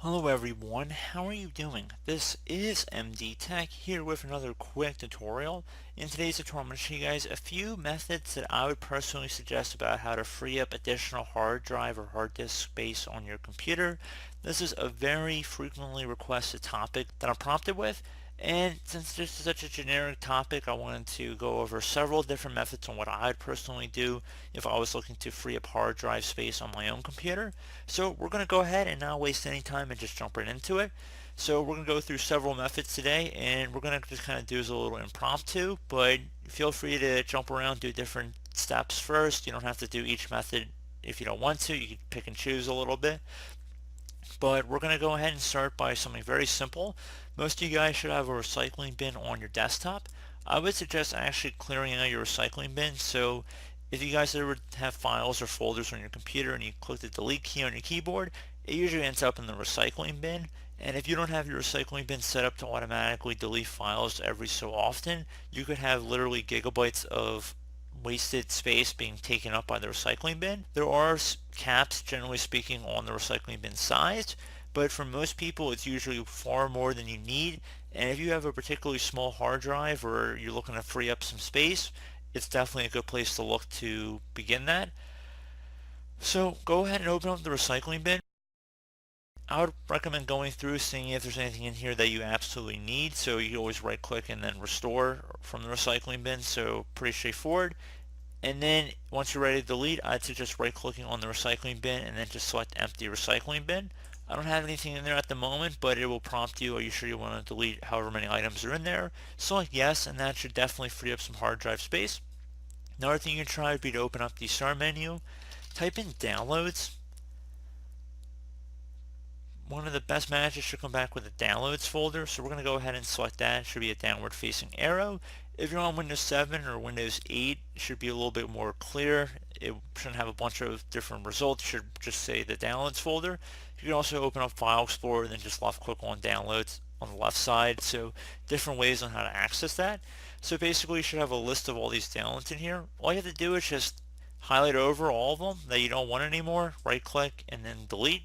Hello everyone, how are you doing? This is MD Tech here with another quick tutorial. In today's tutorial I'm going to show you guys a few methods that I would personally suggest about how to free up additional hard drive or hard disk space on your computer. This is a very frequently requested topic that I'm prompted with, and since this is such a generic topic, I wanted to go over several different methods on what I'd personally do if I was looking to free up hard drive space on my own computer. So we're going to go ahead and not waste any time and just jump right into it. So we're going to go through several methods today, and we're going to just kind of do as a little impromptu, but feel free to jump around, do different steps first. You don't have to do each method if you don't want to. You can pick and choose a little bit. But we're going to go ahead and start by something very simple. Most of you guys should have a recycling bin on your desktop. I would suggest actually clearing out your recycling bin. So if you guys ever have files or folders on your computer and you click the delete key on your keyboard, it usually ends up in the recycling bin. And if you don't have your recycling bin set up to automatically delete files every so often, you could have literally gigabytes of wasted space being taken up by the recycling bin. There are caps, generally speaking, on the recycling bin size, but for most people it's usually far more than you need. And if you have a particularly small hard drive or you're looking to free up some space, it's definitely a good place to look to begin that. So go ahead and open up the recycling bin. I would recommend going through, seeing if there's anything in here that you absolutely need. So you can always right click and then restore from the recycling bin. So pretty straightforward. And then once you're ready to delete, I'd suggest right clicking on the recycling bin and then just select empty recycling bin. I don't have anything in there at the moment, but it will prompt you, are you sure you want to delete however many items are in there? Select yes, and that should definitely free up some hard drive space. Another thing you can try would be to open up the start menu, type in downloads. One of the best matches should come back with a downloads folder, so we're going to go ahead and select that. It should be a downward facing arrow. If you're on Windows 7 or Windows 8, it should be a little bit more clear. It shouldn't have a bunch of different results. It should just say the downloads folder. You can also open up File Explorer and then just left click on downloads on the left side. So different ways on how to access that. So basically you should have a list of all these downloads in here. All you have to do is just highlight over all of them that you don't want anymore, right click and then delete.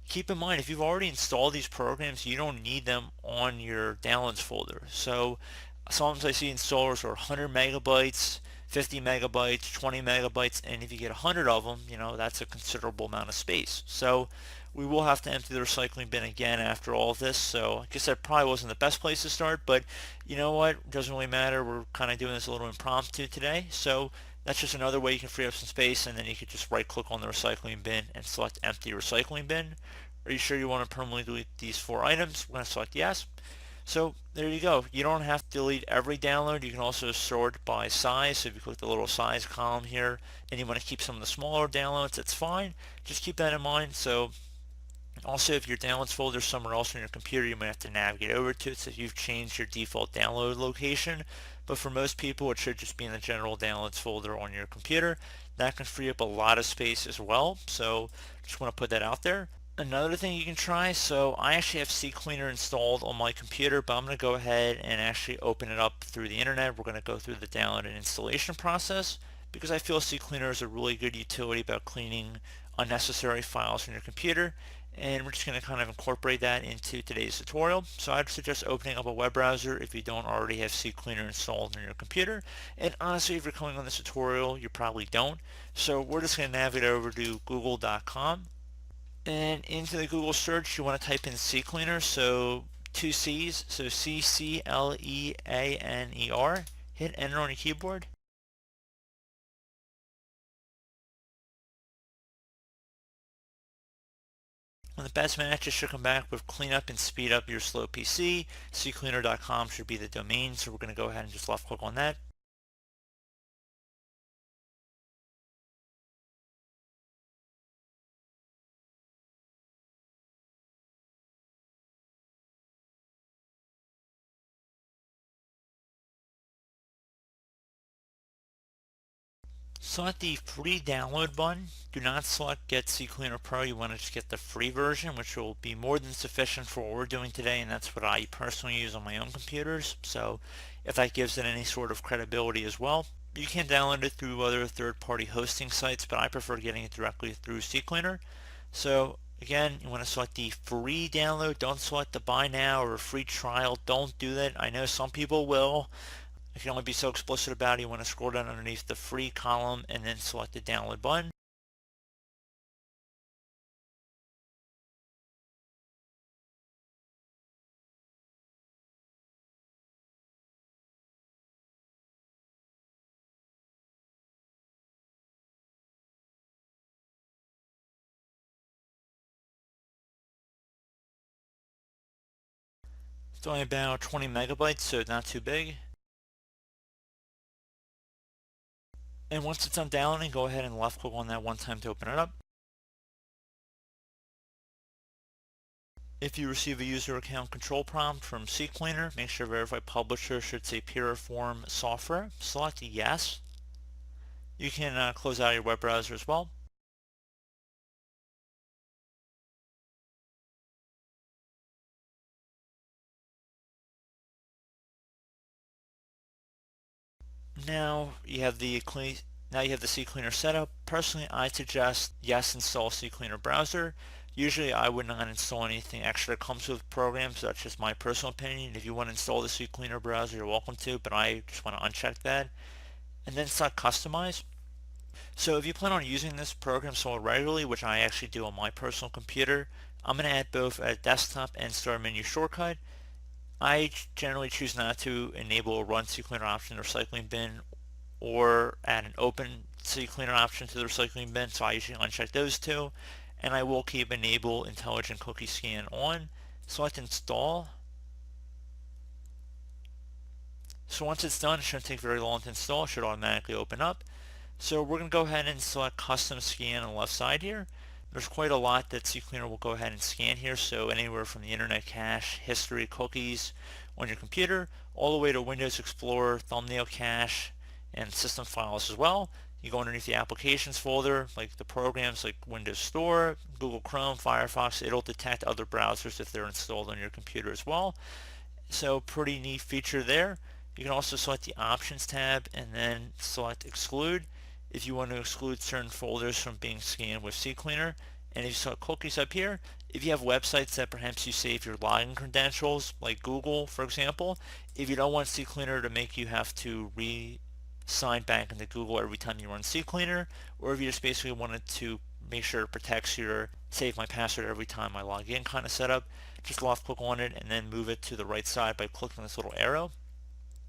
Keep in mind, if you've already installed these programs, you don't need them on your downloads folder. So sometimes I see installers are 100 megabytes, 50 megabytes, 20 megabytes, and if you get 100 of them, that's a considerable amount of space. So we will have to empty the recycling bin again after all of this. So I guess that probably wasn't the best place to start, but you know what? It doesn't really matter. We're kind of doing this a little impromptu today. So that's just another way you can free up some space, and then you could just right click on the recycling bin and select empty recycling bin. Are you sure you want to permanently delete these 4 items? We're going to select yes. So there you go. You don't have to delete every download. You can also sort by size. So if you click the little size column here and you want to keep some of the smaller downloads, that's fine. Just keep that in mind. So also, if your downloads folder is somewhere else on your computer, you might have to navigate over to it so you've changed your default download location. But for most people, it should just be in the general downloads folder on your computer. That can free up a lot of space as well. So just want to put that out there. Another thing you can try, so I actually have Ccleaner installed on my computer, but I'm going to go ahead and actually open it up through the internet. We're going to go through the download and installation process because I feel Ccleaner is a really good utility about cleaning unnecessary files on your computer, and we're just going to kind of incorporate that into today's tutorial. So I'd suggest opening up a web browser if you don't already have Ccleaner installed on your computer, and honestly if you're coming on this tutorial you probably don't. So we're just going to navigate over to google.com, and into the Google search you want to type in Ccleaner, so 2 C's, so Ccleaner. Hit enter on your keyboard. One of the best matches should come back with clean up and speed up your slow PC. Ccleaner.com should be the domain, so we're going to go ahead and just left click on that. Select the free download button. Do not select Get Ccleaner Pro. You want to just get the free version, which will be more than sufficient for what we're doing today, and that's what I personally use on my own computers. So if that gives it any sort of credibility as well. You can download it through other third-party hosting sites, but I prefer getting it directly through Ccleaner. So Again, you want to select the free download. Don't select the buy now or free trial. Don't do that. I know some people will. I can only be so explicit about it. You want to scroll down underneath the free column and then select the download button. It's only about 20 megabytes, so not too big. And once it's done downloading, go ahead and left click on that one time to open it up. If you receive a user account control prompt from Ccleaner, make sure Verify Publisher should say Puriform Software. Select Yes. You can close out your web browser as well. Now you have the Ccleaner setup. Personally, I suggest yes, install Ccleaner browser. Usually I would not install anything extra that comes with programs. That's just my personal opinion. If you want to install the Ccleaner browser, you're welcome to, but I just want to uncheck that. And then select Customize. So if you plan on using this program so regularly, which I actually do on my personal computer, I'm going to add both a desktop and start menu shortcut. I generally choose not to enable a run Ccleaner option in the recycling bin or add an open Ccleaner option to the recycling bin, so I usually uncheck those two. And I will keep enable intelligent cookie scan on. Select install. So once it's done, it shouldn't take very long to install. It should automatically open up. So we're going to go ahead and select custom scan on the left side here. There's quite a lot that Ccleaner will go ahead and scan here, so anywhere from the internet cache, history, cookies on your computer, all the way to Windows Explorer, thumbnail cache, and system files as well. You go underneath the applications folder, like the programs like Windows Store, Google Chrome, Firefox, it'll detect other browsers if they're installed on your computer as well. So pretty neat feature there. You can also select the options tab and then select exclude if you want to exclude certain folders from being scanned with Ccleaner. And if you select cookies up here, if you have websites that perhaps you save your login credentials, like Google for example, if you don't want Ccleaner to make you have to sign back into Google every time you run Ccleaner, or if you just basically wanted to make sure it protects your save my password every time I log in kind of setup, just left click on it and then move it to the right side by clicking this little arrow.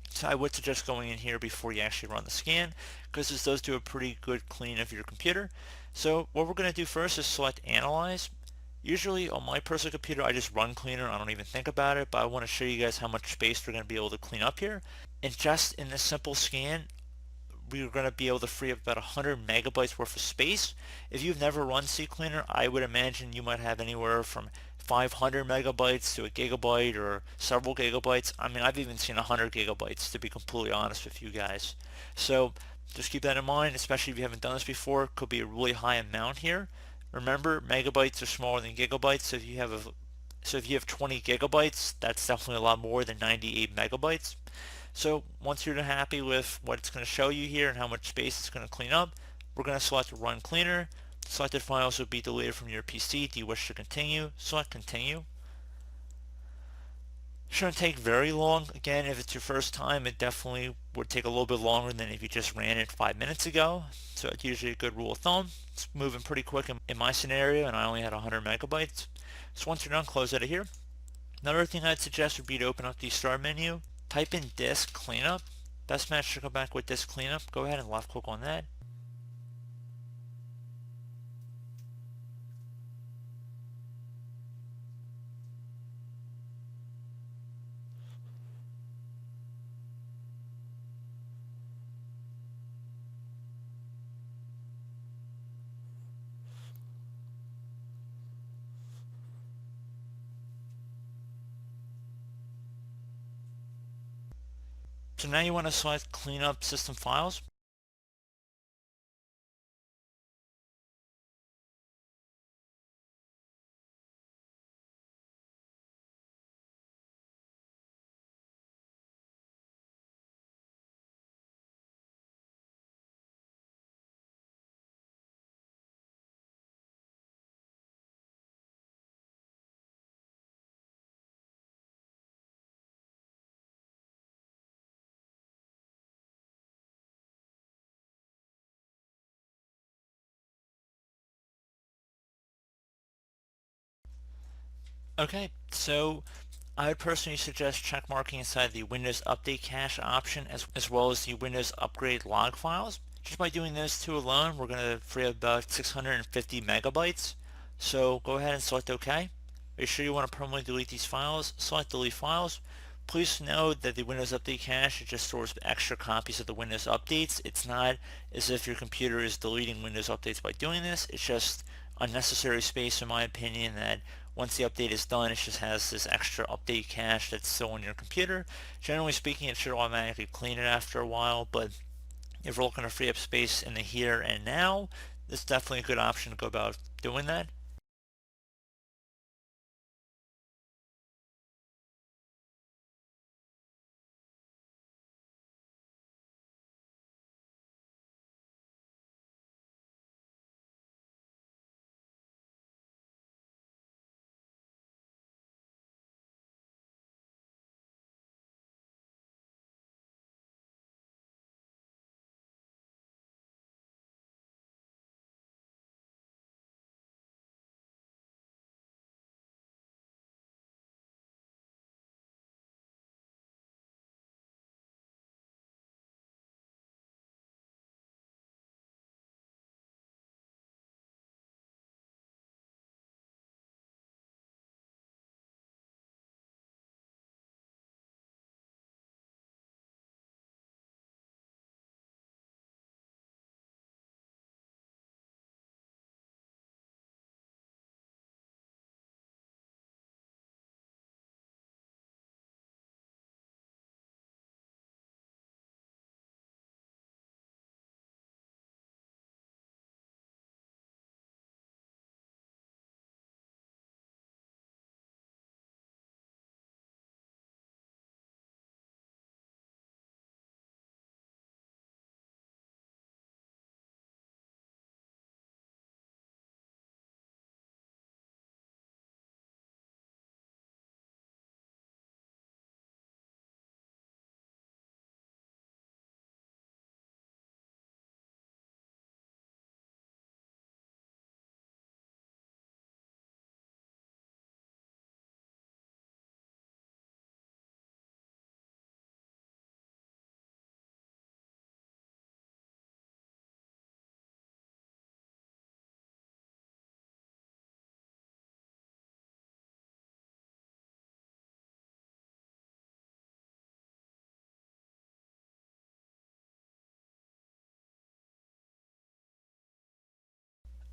So I would suggest going in here before you actually run the scan, because this does do a pretty good clean of your computer. So what we're going to do first is select Analyze. Usually on my personal computer I just run Cleaner, I don't even think about it, but I want to show you guys how much space we're going to be able to clean up here. And just in this simple scan, we're going to be able to free up about 100 megabytes worth of space. If you've never run Ccleaner, I would imagine you might have anywhere from 500 megabytes to a gigabyte or several gigabytes. I mean, I've even seen 100 gigabytes, to be completely honest with you guys. So just keep that in mind, especially if you haven't done this before. It could be a really high amount here. Remember, megabytes are smaller than gigabytes, so if you have 20 gigabytes, that's definitely a lot more than 98 megabytes. So once you're happy with what it's going to show you here and how much space it's going to clean up, we're going to select Run Cleaner. Selected files will be deleted from your PC. Do you wish to continue? Select Continue. Shouldn't take very long. Again, if it's your first time, it definitely would take a little bit longer than if you just ran it 5 minutes ago. So it's usually a good rule of thumb. It's moving pretty quick in my scenario, and I only had 100 megabytes. So once you're done, close out of here. Another thing I'd suggest would be to open up the Start menu, type in Disk Cleanup. Best match to come back with Disk Cleanup. Go ahead and left click on that. So now you want to select Cleanup System Files. Okay, so I would personally suggest checkmarking inside the Windows Update Cache option as well as the Windows Upgrade log files. Just by doing those two alone, we're going to free up about 650 megabytes. So go ahead and select OK. Make sure you want to permanently delete these files. Select Delete Files. Please note that the Windows Update Cache it just stores extra copies of the Windows updates. It's not as if your computer is deleting Windows updates by doing this. It's just unnecessary space in my opinion that once the update is done, it just has this extra update cache that's still on your computer. Generally speaking, it should automatically clean it after a while, but if we're looking to free up space in the here and now, this is definitely a good option to go about doing that.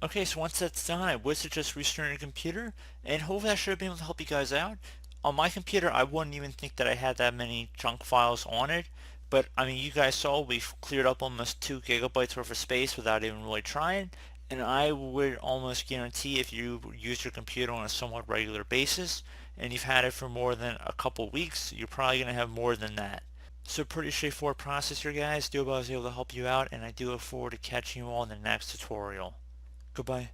Okay, so once that's done, I would suggest restarting your computer, and hopefully I should have been able to help you guys out. On my computer, I wouldn't even think that I had that many junk files on it, but I mean, you guys saw we've cleared up almost 2 gigabytes worth of space without even really trying, and I would almost guarantee if you use your computer on a somewhat regular basis, and you've had it for more than a couple weeks, you're probably going to have more than that. So pretty straightforward process here, guys. Do hope I was able to help you out, and I do look forward to catching you all in the next tutorial. Goodbye.